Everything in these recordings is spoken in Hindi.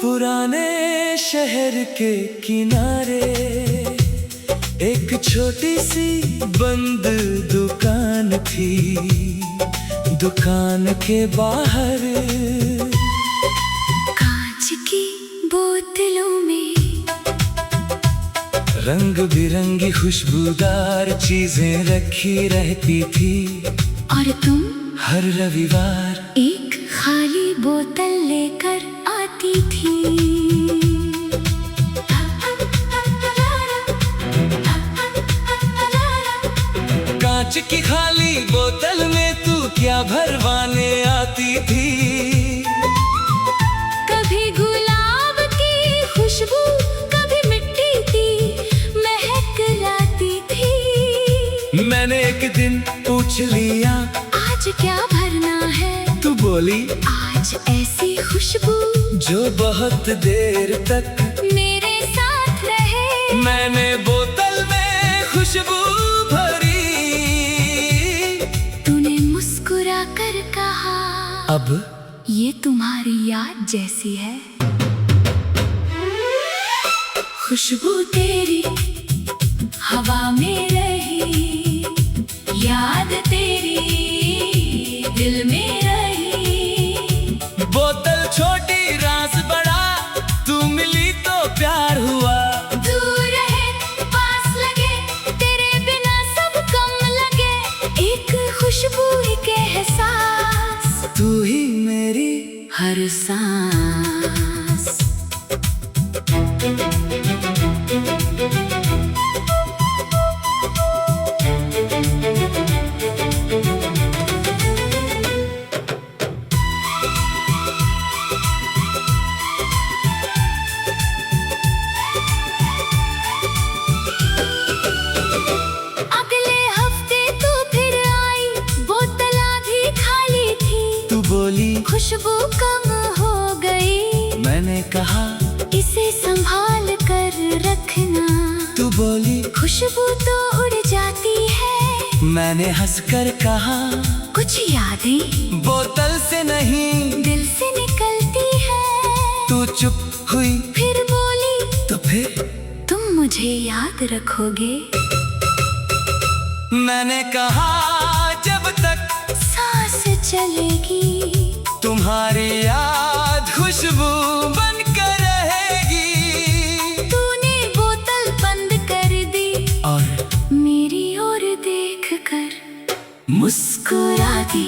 पुराने शहर के किनारे एक छोटी सी बंद दुकान थी। दुकान के बाहर कांच की बोतलों में रंग बिरंगी खुशबूदार चीजें रखी रहती थी। और तुम हर रविवार एक खाली बोतल लेकर आती थी। कांच की खाली बोतल में तू क्या भरवाने आती थी। कभी गुलाब की खुशबू, कभी मिट्टी की महक लाती थी। मैंने एक दिन पूछ लिया, आज क्या भरना है? तू बोली, आज ऐसी खुशबू जो बहुत देर तक मेरे साथ रहे। मैंने बोतल में खुशबू भरी। तूने मुस्कुरा कर कहा, अब ये तुम्हारी याद जैसी है। खुशबू तेरी हवा में रही, याद तेरी दिल में रही। बोतल छोटी राज बड़ा, तू मिली तो प्यार हुआ। दूर रहे पास लगे, तेरे बिना सब कम लगे। एक खुशबू एक एहसास, तू ही मेरी हर सांस। अगले हफ्ते तू फिर आई, बोतल आधी खाली थी। तू बोली, खुशबू कम हो गई। मैंने कहा, इसे संभाल कर रखना। तू बोली, खुशबू तो उड़ जाती है। मैंने हंसकर कहा, कुछ यादें बोतल से नहीं दिल से निकलती है। तू चुप हुई, फिर बोली, तो फिर तुम मुझे याद रखोगे। मैंने कहा, जब तक सांस चलेगी तुम्हारी याद खुशबू बनकर रहेगी। तूने बोतल बंद कर दी और मेरी ओर देख कर मुस्कुरा दी।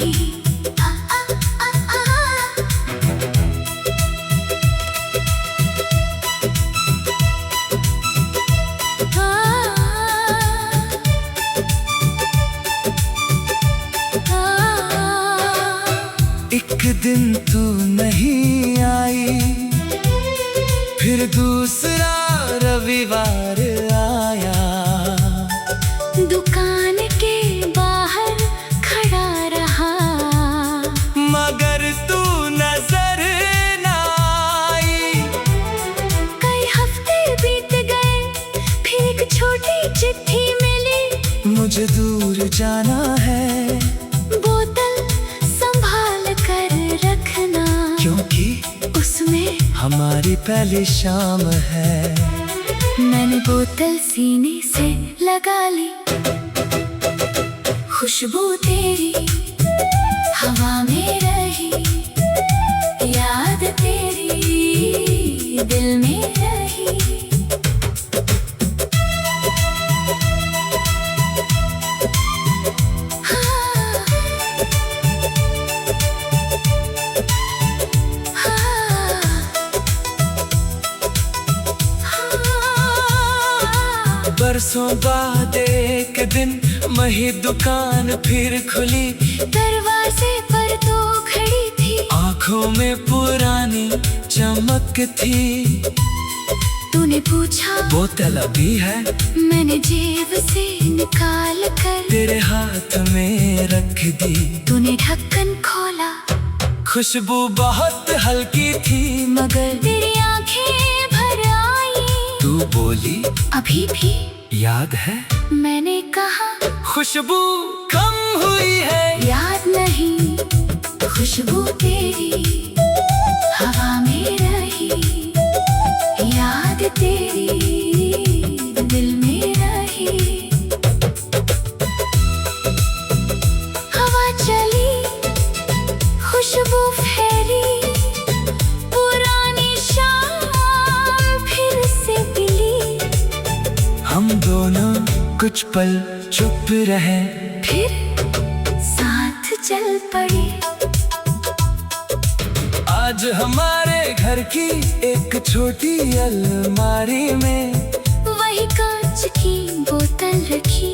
एक दिन तू नहीं आई, फिर दूसरा रविवार आया। दुकान के बाहर खड़ा रहा, मगर तू नजर ना आई। कई हफ्ते बीत गए, फिर एक छोटी चिट्ठी मिली। मुझे दूर जाना है, बोतल संभाल कर रखना, क्योंकि उसमें हमारी पहली शाम है। मैंने बोतल सीने से लगा ली। खुशबू तेरी हवा में रही, याद तेरी दिल में रही। बरसों बाद एक दिन वही दुकान फिर खुली। दरवाजे पर तो खड़ी थी, आंखों में पुरानी चमक थी। तूने पूछा बोतल अभी है? मैंने जेब से निकाल कर तेरे हाथ में रख दी। तूने ढक्कन खोला, खुशबू बहुत हल्की थी, मगर तेरी आंखें भर आई। तू बोली अभी भी याद है? मैंने कहा खुशबू कम हुई है। याद नहीं, खुशबू तेरी हवा में रही, याद तेरी दिल में रही। हवा चली, खुशबू फैली, पुरानी शाम फिर से मिली। हम दोनों कुछ पल चुप रहे, फिर साथ चल पड़े। आज हमारे घर की एक छोटी अलमारी में वही कांच की बोतल रखी,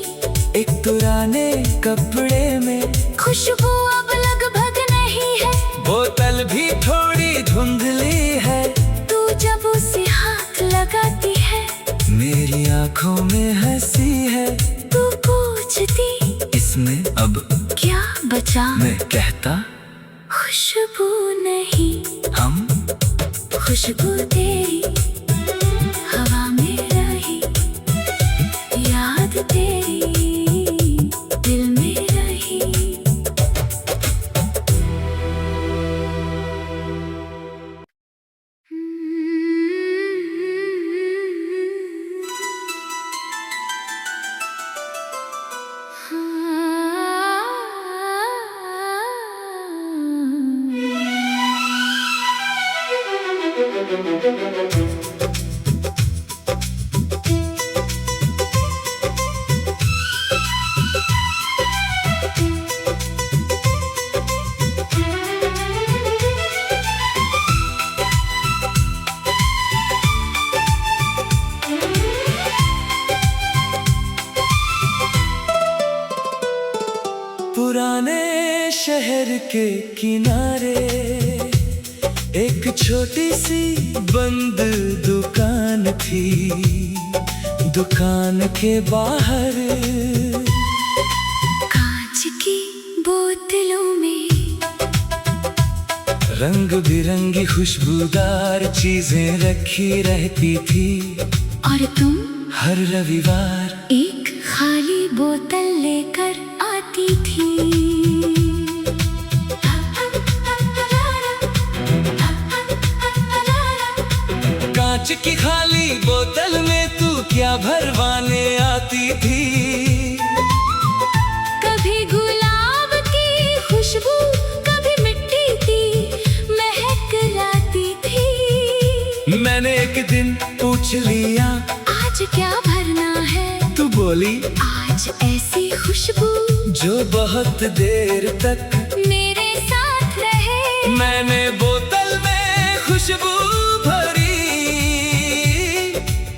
एक पुराने कपड़े में। खुशबू अब लगभग नहीं है, बोतल भी थोड़ी धुंधली है। तू जब उसे हाथ लगाती है, मेरी आंखों में हंसी है। तू पूछती इसमें अब क्या बचा, मैं कहता खुशबू नहीं, हम खुशबू तेरी हवा में रही, याद तेरी दिल में रही। पुराने शहर के किनारे एक छोटी सी बंद दुकान थी। दुकान के बाहर कांच की बोतलों में रंग बिरंगी खुशबूदार चीजें रखी रहती थी। और तुम हर रविवार एक खाली बोतल लेकर आती थी। कांच की खाली बोतल में तू क्या भरवाने आती थी। कभी गुलाब की खुशबू, कभी मिट्टी की महक लाती थी। मैंने एक दिन पूछ लिया आज क्या भरना है, तू बोली आज ऐसी खुशबू जो बहुत देर तक मेरे साथ रहे। मैंने बोतल में खुशबू भरी।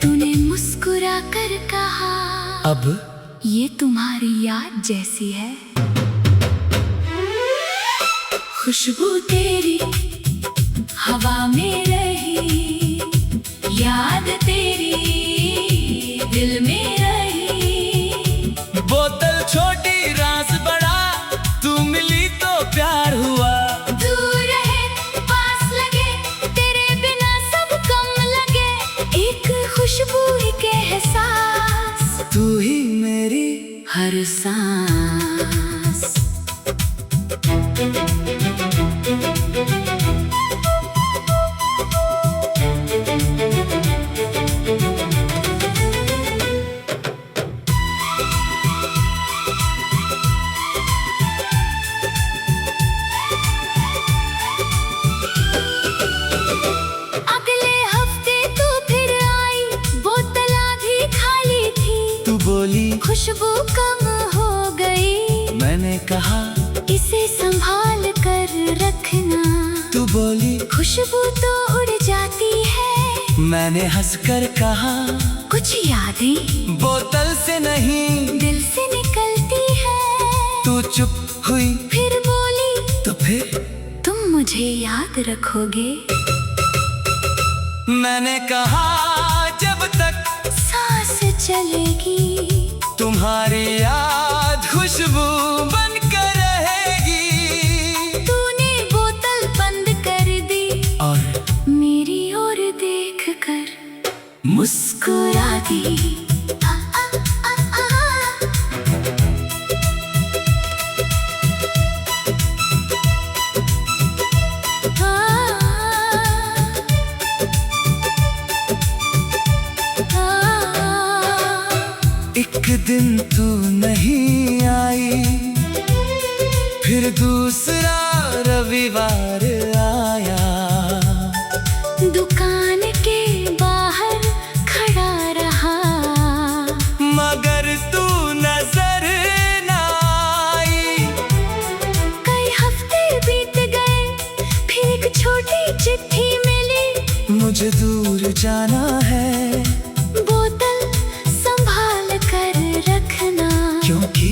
तूने मुस्कुरा कर कहा अब ये तुम्हारी याद जैसी है। खुशबू तेरी हवा में रही, याद तेरी दिल में रही। बोतल छोटी राज बड़ा, तू मिली तो प्यार हुआ। दूर रहे पास लगे, तेरे बिना सब कम लगे। एक खुशबू एक एहसास, तू ही मेरी हर सांस। अगले हफ्ते तू फिर आई, बोतल आधी खाली थी। तू बोली खुशबू कम हो गई, मैंने कहा इसे संभाल कर रखना। तू बोली खुशबू तो उड़ जाती है, मैंने हंसकर कहा कुछ यादें बोतल से नहीं दिल से निकलती है। तू चुप हुई फिर बोली तो फिर तुम मुझे याद रखोगे। मैंने कहा जब तक सांस चलेगी, तुम्हारी दिन तू नहीं आई, फिर दूसरा रविवार आया। दुकान के बाहर खड़ा रहा, मगर तू नजर ना आई। कई हफ्ते बीत गए, फिर एक छोटी चिट्ठी मिली। मुझे दूर जाना है, बोतल संभाल कर रखना, क्योंकि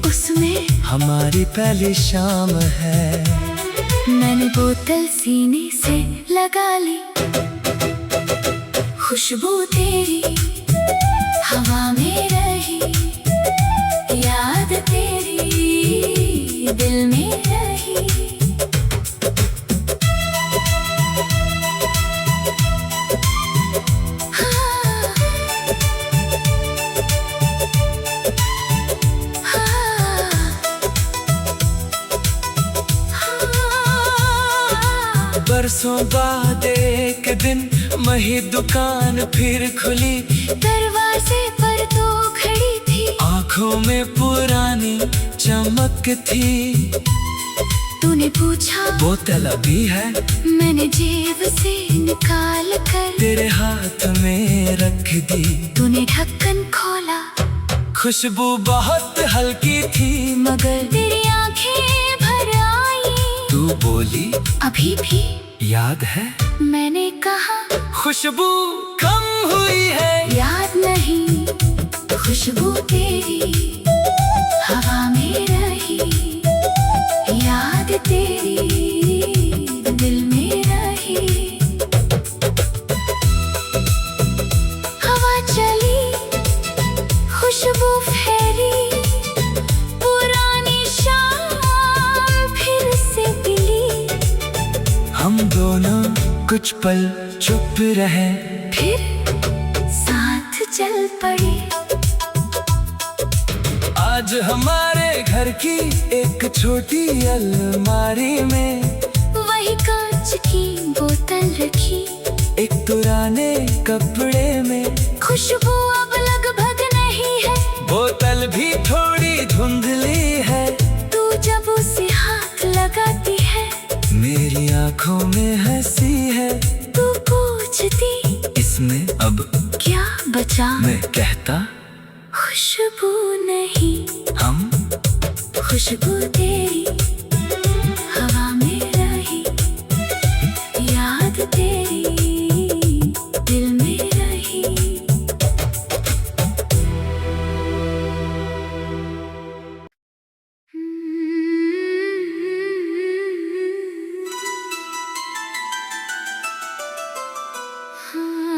उसमें हमारी पहली शाम है। मैंने बोतल सीने से लगा ली, खुशबू तेरी हवा में रही, याद तेरी दिल में रही। हाँ, बरसों बाद एक दिन वही दुकान फिर खुली। दरवाजे पर तो खड़ी थी, आंखों में पुरानी चमक थी। तूने पूछा बोतल अभी है, मैंने जेब से निकाल कर तेरे हाथ में रख दी। तूने ढक्कन खोला, खुशबू बहुत हल्की थी, मगर तेरी आंखें भर आई। तू बोली अभी भी याद है? मैंने कहा खुशबू कम हुई है। याद नहीं, खुशबू तेरी हवा में रही, याद तेरी दिल में रही। हवा चली, खुशबू फैली, पुरानी शाम फिर से मिली। हम दोनों कुछ पल चुप रहे, फिर साथ चल पड़े। आज हमारे घर की एक छोटी अलमारी में वही कांच की बोतल रखी, एक पुराने कपड़े में। खुशबू अब लगभग नहीं है, बोतल भी थोड़ी धुंधली है। तू जब उसे हाथ लगाती है, मेरी आंखों में हंसी है। तू पूछती इसमें अब क्या बचा, मैं कहता खुशबू नहीं, हम खुशबू तेरी हवा में रही, याद तेरी दिल में रही। हाँ।